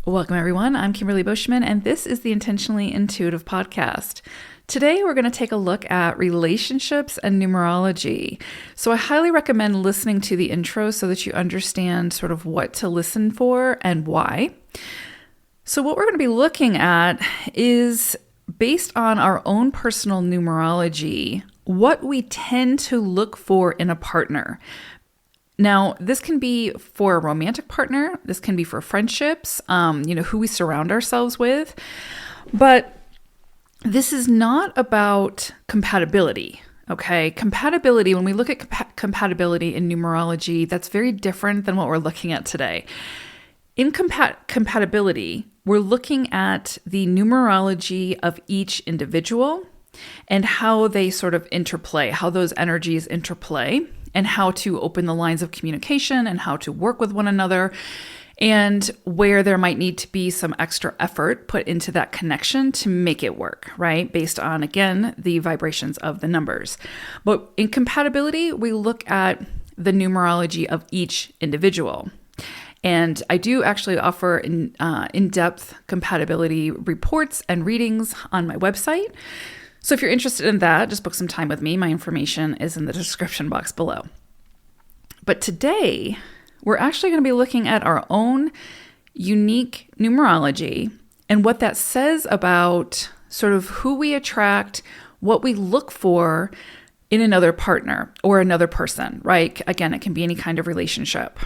Welcome, everyone. I'm Kimberly Bushman, and this is the Intentionally Intuitive podcast. Today, we're going to take a look at relationships and numerology. So I highly recommend listening to the intro so that you understand sort of what to listen for and why. So what we're going to be looking at is based on our own personal numerology, what we tend to look for in a partner. Now, this can be for a romantic partner. This can be for friendships, who we surround ourselves with. But this is not about compatibility, okay? Compatibility, when we look at compatibility in numerology, that's very different than what we're looking at today. In compatibility, we're looking at the numerology of each individual and how they sort of interplay, how those energies interplay, and how to open the lines of communication and how to work with one another, and where there might need to be some extra effort put into that connection to make it work, right? Based on, again, the vibrations of the numbers. But in compatibility, we look at the numerology of each individual. And I do actually offer in-depth compatibility reports and readings on my website. So if you're interested in that, just book some time with me. My information is in the description box below. But today, we're actually going to be looking at our own unique numerology and what that says about sort of who we attract, what we look for in another partner or another person, right? Again, it can be any kind of relationship.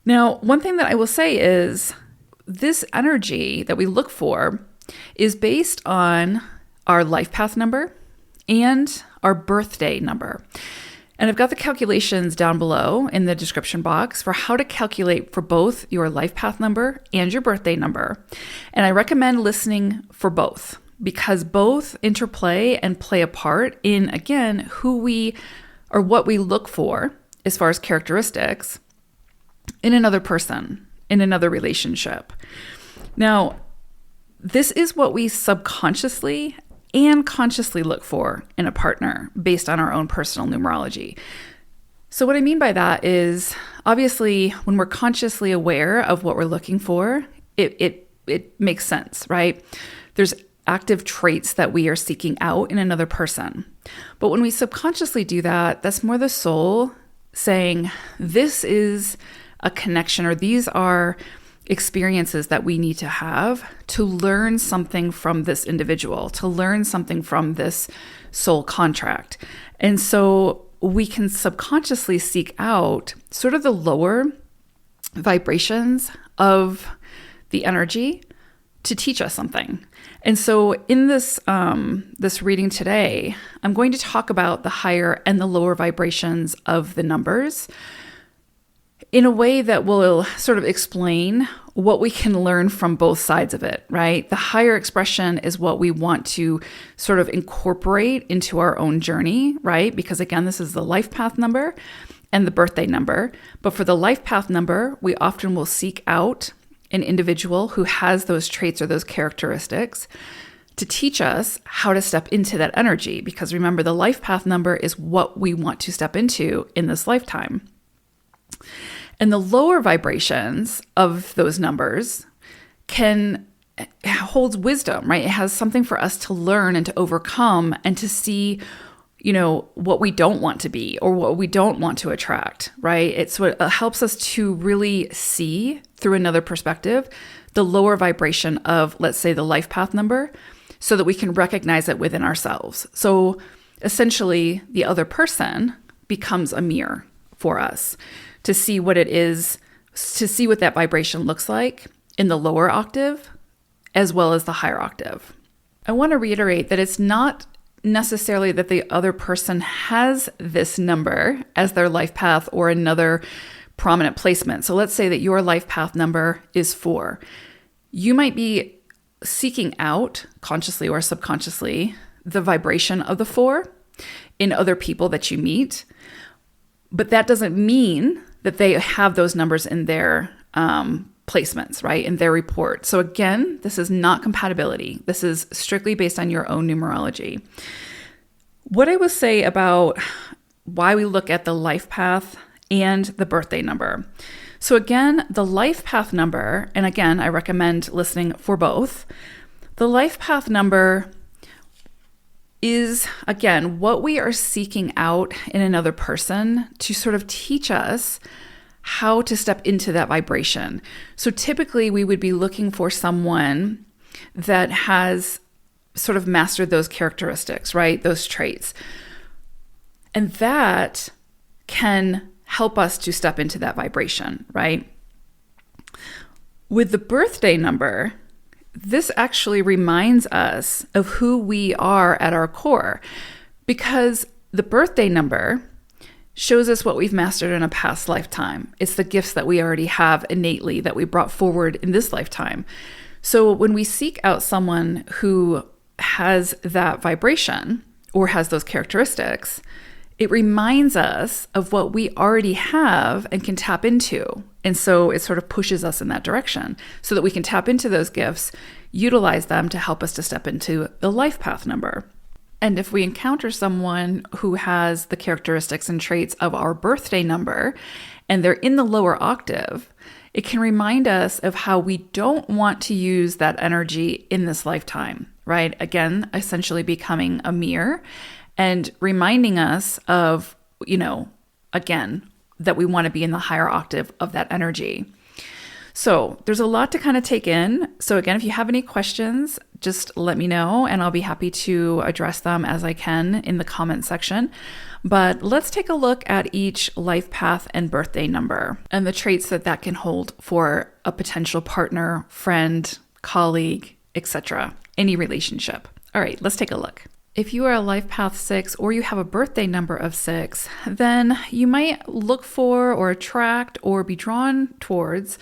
Now, one thing that I will say is this energy that we look for is based on our life path number and our birthday number. And I've got the calculations down below in the description box for how to calculate for both your life path number and your birthday number. And I recommend listening for both because both interplay and play a part in, again, who we or what we look for as far as characteristics in another person, in another relationship. Now, this is what we subconsciously and consciously look for in a partner based on our own personal numerology. So what I mean by that is, obviously, when we're consciously aware of what we're looking for, it makes sense, right? There's active traits that we are seeking out in another person. But when we subconsciously do that, that's more the soul saying, this is a connection, or these are experiences that we need to have to learn something from this individual, to learn something from this soul contract. And so we can subconsciously seek out sort of the lower vibrations of the energy to teach us something. And so in this reading today, I'm going to talk about the higher and the lower vibrations of the numbers in a way that will sort of explain what we can learn from both sides of it, right? The higher expression is what we want to sort of incorporate into our own journey, right? Because again, this is the life path number and the birthday number. But for the life path number, we often will seek out an individual who has those traits or those characteristics to teach us how to step into that energy. Because remember, the life path number is what we want to step into in this lifetime. And the lower vibrations of those numbers holds wisdom, right? It has something for us to learn and to overcome and to see, what we don't want to be or what we don't want to attract, right? It's what helps us to really see through another perspective the lower vibration of, let's say, the life path number, so that we can recognize it within ourselves. So essentially, the other person becomes a mirror for us to see what it is, to see what that vibration looks like in the lower octave as well as the higher octave. I want to reiterate that it's not necessarily that the other person has this number as their life path or another prominent placement. So let's say that your life path number is 4. You might be seeking out, consciously or subconsciously, the vibration of the 4 in other people that you meet. But that doesn't mean that they have those numbers in their placements, right? In their report. So again, this is not compatibility. This is strictly based on your own numerology. What I will say about why we look at the life path and the birthday number. So again, the life path number, and again, I recommend listening for both. The life path number is, again, what we are seeking out in another person to sort of teach us how to step into that vibration. So typically we would be looking for someone that has sort of mastered those characteristics, right? Those traits. And that can help us to step into that vibration, right? With the birthday number, this actually reminds us of who we are at our core, because the birthday number shows us what we've mastered in a past lifetime. It's the gifts that we already have innately that we brought forward in this lifetime. So when we seek out someone who has that vibration or has those characteristics, it reminds us of what we already have and can tap into. And so it sort of pushes us in that direction so that we can tap into those gifts, utilize them to help us to step into the life path number. And if we encounter someone who has the characteristics and traits of our birthday number and they're in the lower octave, it can remind us of how we don't want to use that energy in this lifetime, right? Again, essentially becoming a mirror and reminding us of, again, that we want to be in the higher octave of that energy. So there's a lot to kind of take in. So again, if you have any questions, just let me know and I'll be happy to address them as I can in the comment section. But let's take a look at each life path and birthday number and the traits that can hold for a potential partner, friend, colleague, etc., any relationship. All right, let's take a look. If you are a life path 6 or you have a birthday number of 6, then you might look for or attract or be drawn towards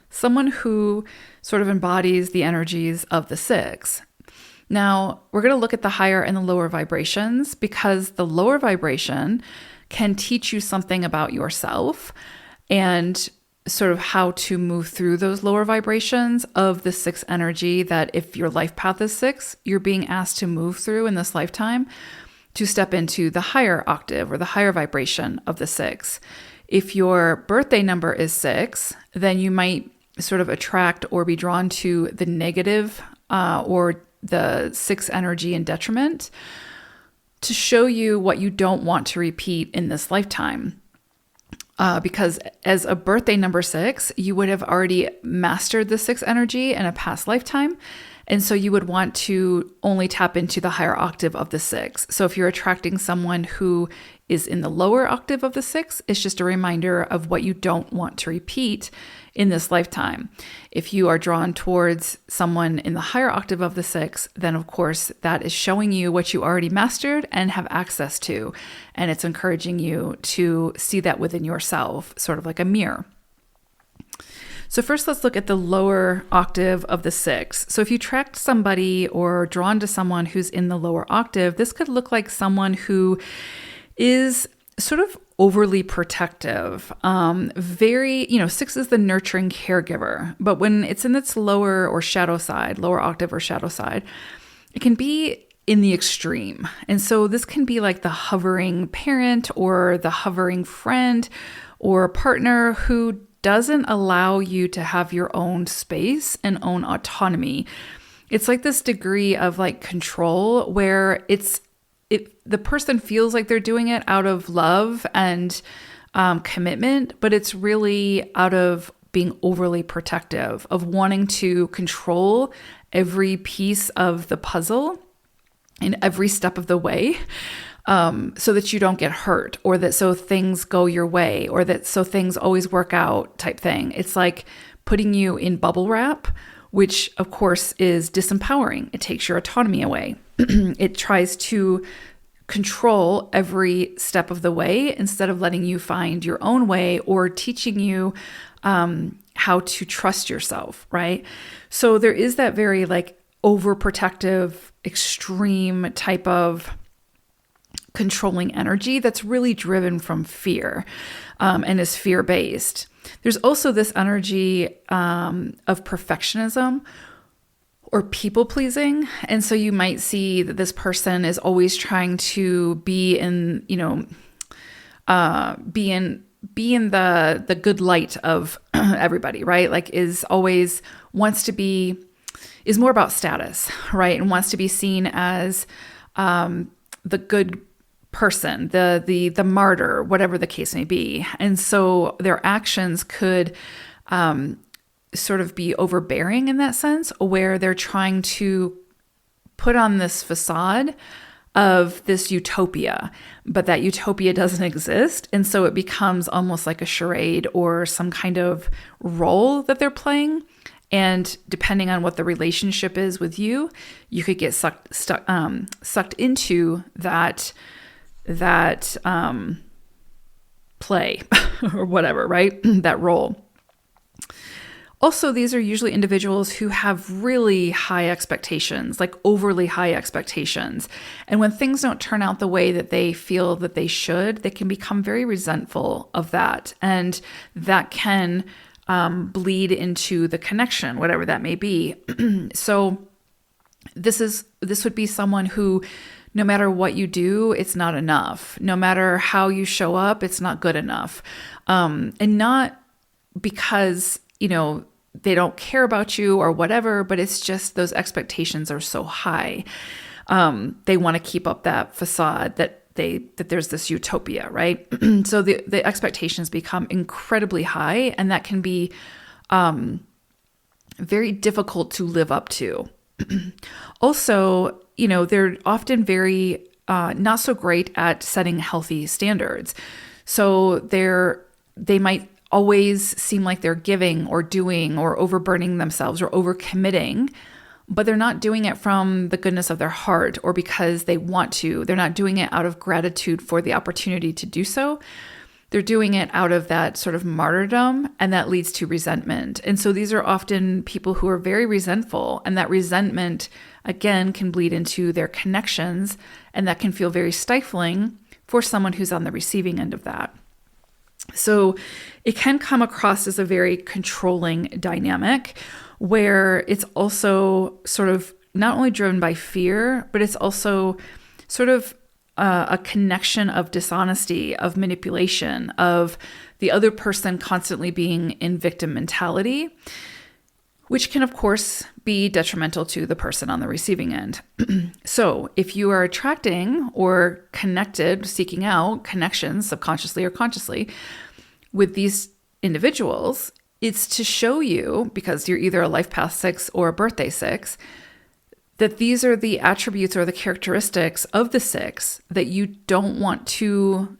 someone who sort of embodies the energies of the 6. Now, we're going to look at the higher and the lower vibrations because the lower vibration can teach you something about yourself and sort of how to move through those lower vibrations of the 6 energy that if your life path is 6, you're being asked to move through in this lifetime to step into the higher octave or the higher vibration of the 6. If your birthday number is 6, then you might sort of attract or be drawn to the negative or the 6 energy and detriment to show you what you don't want to repeat in this lifetime. Because as a birthday number 6, you would have already mastered the 6 energy in a past lifetime. And so you would want to only tap into the higher octave of the 6. So if you're attracting someone who is in the lower octave of the 6, it's just a reminder of what you don't want to repeat in this lifetime. If you are drawn towards someone in the higher octave of the 6, then of course that is showing you what you already mastered and have access to. And it's encouraging you to see that within yourself, sort of like a mirror. So first, let's look at the lower octave of the 6. So if you attract somebody or drawn to someone who's in the lower octave, this could look like someone who is sort of overly protective. 6 is the nurturing caregiver, but when it's in its lower or shadow side, lower octave or shadow side, it can be in the extreme. And so this can be like the hovering parent or the hovering friend or partner who doesn't allow you to have your own space and own autonomy. It's like this degree of like control where the person feels like they're doing it out of love and commitment, but it's really out of being overly protective, of wanting to control every piece of the puzzle in every step of the way. So that you don't get hurt or that so things go your way or that so things always work out type thing. It's like putting you in bubble wrap, which of course is disempowering. It takes your autonomy away. It tries to control every step of the way instead of letting you find your own way or teaching you how to trust yourself, right? So there is that very like overprotective, extreme type of controlling energy that's really driven from fear and is fear-based. There's also this energy of perfectionism or people-pleasing. And so you might see that this person is always trying to be in in the good light of everybody, right? Like is more about status, right? And wants to be seen as the good person, the martyr, whatever the case may be. And so their actions could sort of be overbearing in that sense, where they're trying to put on this facade of this utopia, but that utopia doesn't exist. And so it becomes almost like a charade or some kind of role that they're playing. And depending on what the relationship is with you, you could get sucked into that play or whatever, right? That role. Also, these are usually individuals who have really high expectations, like overly high expectations. And when things don't turn out the way that they feel that they should, they can become very resentful of that. And that can bleed into the connection, whatever that may be. So this would be someone who, no matter what you do, it's not enough. No matter how you show up, it's not good enough. And not because they don't care about you or whatever, but it's just those expectations are so high. They want to keep up that facade that there's this utopia, right? So the expectations become incredibly high, and that can be very difficult to live up to. Also, they're often very not so great at setting healthy standards. So they might always seem like they're giving or doing or overburdening themselves or overcommitting, but they're not doing it from the goodness of their heart or because they want to. They're not doing it out of gratitude for the opportunity to do so. They're doing it out of that sort of martyrdom, and that leads to resentment. And so these are often people who are very resentful, and that resentment, again, can bleed into their connections, and that can feel very stifling for someone who's on the receiving end of that. So it can come across as a very controlling dynamic where it's also sort of not only driven by fear, but it's also sort of a connection of dishonesty, of manipulation, of the other person constantly being in victim mentality, which can, of course, be detrimental to the person on the receiving end. So if you are attracting or connected, seeking out connections subconsciously or consciously with these individuals, it's to show you, because you're either a life path 6 or a birthday 6, that these are the attributes or the characteristics of the 6 that you don't want to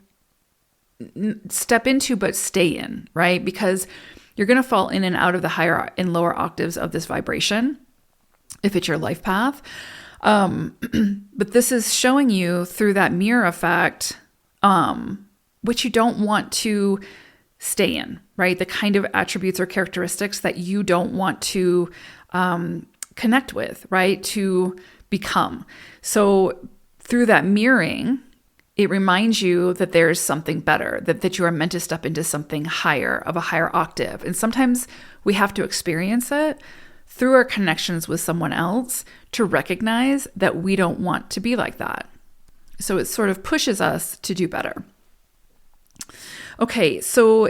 step into but stay in, right? Because you're going to fall in and out of the higher and lower octaves of this vibration if it's your life path. But this is showing you through that mirror effect, which you don't want to stay in, right? The kind of attributes or characteristics that you don't want to connect with, right? To become. So through that mirroring, it reminds you that there's something better, that you are meant to step into something higher, of a higher octave. And sometimes we have to experience it through our connections with someone else to recognize that we don't want to be like that. So it sort of pushes us to do better. Okay, so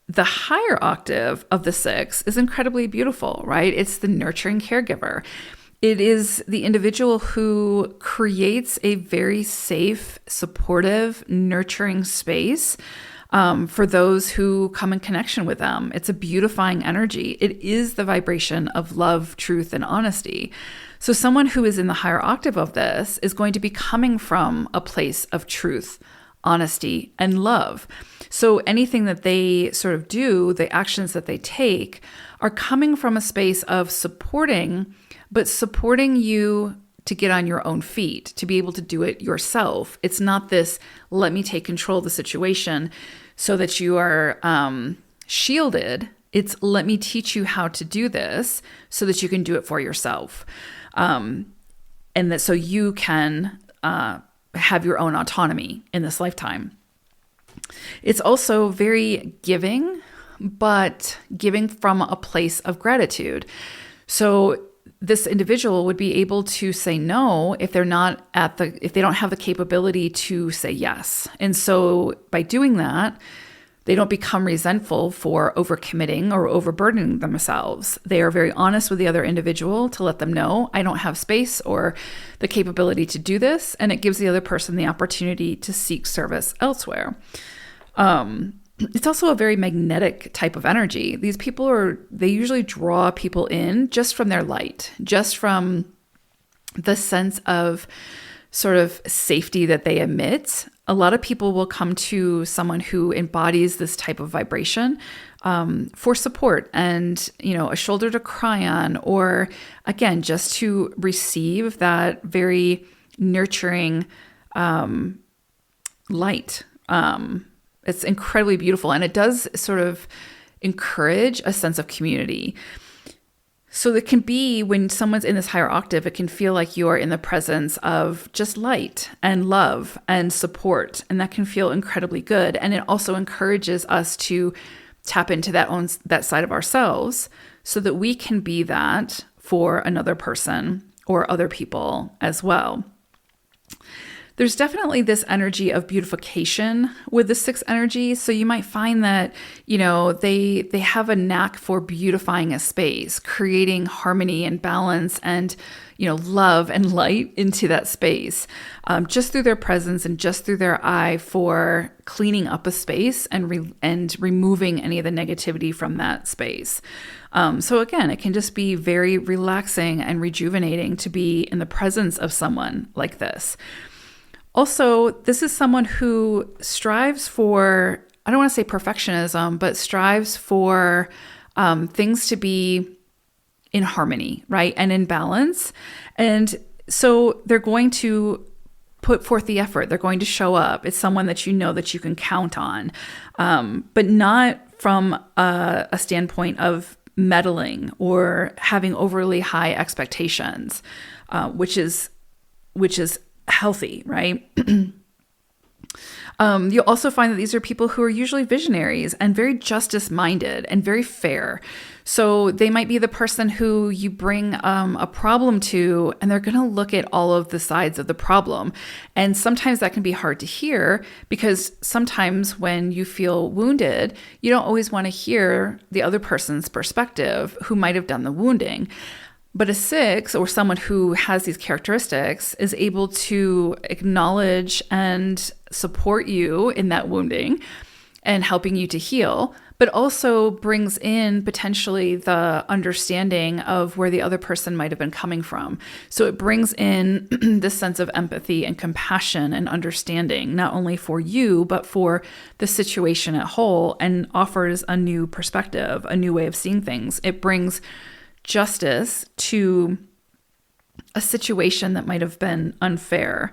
the higher octave of the 6 is incredibly beautiful, right? It's the nurturing caregiver. It is the individual who creates a very safe, supportive, nurturing space for those who come in connection with them. It's a beautifying energy. It is the vibration of love, truth, and honesty. So someone who is in the higher octave of this is going to be coming from a place of truth, honesty, and love. So anything that they sort of do, the actions that they take, are coming from a space of supporting you to get on your own feet, to be able to do it yourself. It's not this, let me take control of the situation so that you are shielded. It's, let me teach you how to do this so that you can do it for yourself. And that so you can have your own autonomy in this lifetime. It's also very giving, but giving from a place of gratitude. So this individual would be able to say no if they don't have the capability to say yes. And so by doing that, They don't become resentful for overcommitting or overburdening themselves. They are very honest with the other individual to let them know, I don't have space or the capability to do this. And it gives the other person the opportunity to seek service elsewhere. It's also a very magnetic type of energy. These people they usually draw people in just from their light, just from the sense of sort of safety that they emit. A lot of people will come to someone who embodies this type of vibration for support and, a shoulder to cry on, or again, just to receive that very nurturing light. It's incredibly beautiful, and it does sort of encourage a sense of community. So it can be, when someone's in this higher octave, it can feel like you're in the presence of just light and love and support. And that can feel incredibly good. And it also encourages us to tap into that side of ourselves so that we can be that for another person or other people as well. There's definitely this energy of beautification with the 6 energy. So you might find that, they have a knack for beautifying a space, creating harmony and balance and, love and light into that space, just through their presence and just through their eye for cleaning up a space and removing any of the negativity from that space. So again, it can just be very relaxing and rejuvenating to be in the presence of someone like this. Also, this is someone who strives for, I don't want to say perfectionism, but strives for things to be in harmony, right? And in balance. And so they're going to put forth the effort. They're going to show up. It's someone that that you can count on, but not from a standpoint of meddling or having overly high expectations, which is healthy, right? You'll also find that these are people who are usually visionaries and very justice-minded and very fair. So they might be the person who you bring a problem to, and they're going to look at all of the sides of the problem. And sometimes that can be hard to hear, because sometimes when you feel wounded, you don't always want to hear the other person's perspective who might have done the wounding. But a 6, or someone who has these characteristics, is able to acknowledge and support you in that wounding and helping you to heal, but also brings in potentially the understanding of where the other person might have been coming from. So it brings in this sense of empathy and compassion and understanding, not only for you, but for the situation at whole, and offers a new perspective, a new way of seeing things. It brings justice to a situation that might have been unfair,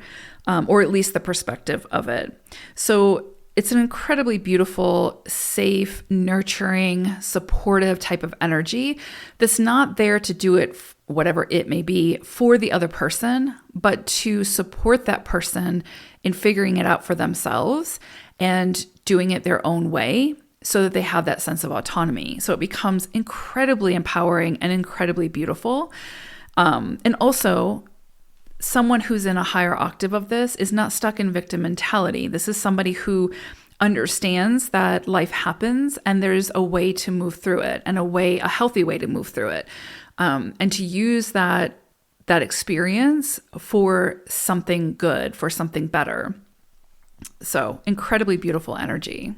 or at least the perspective of it. So it's an incredibly beautiful, safe, nurturing, supportive type of energy that's not there to do it, whatever it may be, for the other person, but to support that person in figuring it out for themselves and doing it their own way, so that they have that sense of autonomy. So it becomes incredibly empowering and incredibly beautiful. And also, someone who's in a higher octave of this is not stuck in victim mentality. This is somebody who understands that life happens and there's a way to move through it, and a healthy way to move through it. And to use that experience for something good, for something better. So incredibly beautiful energy.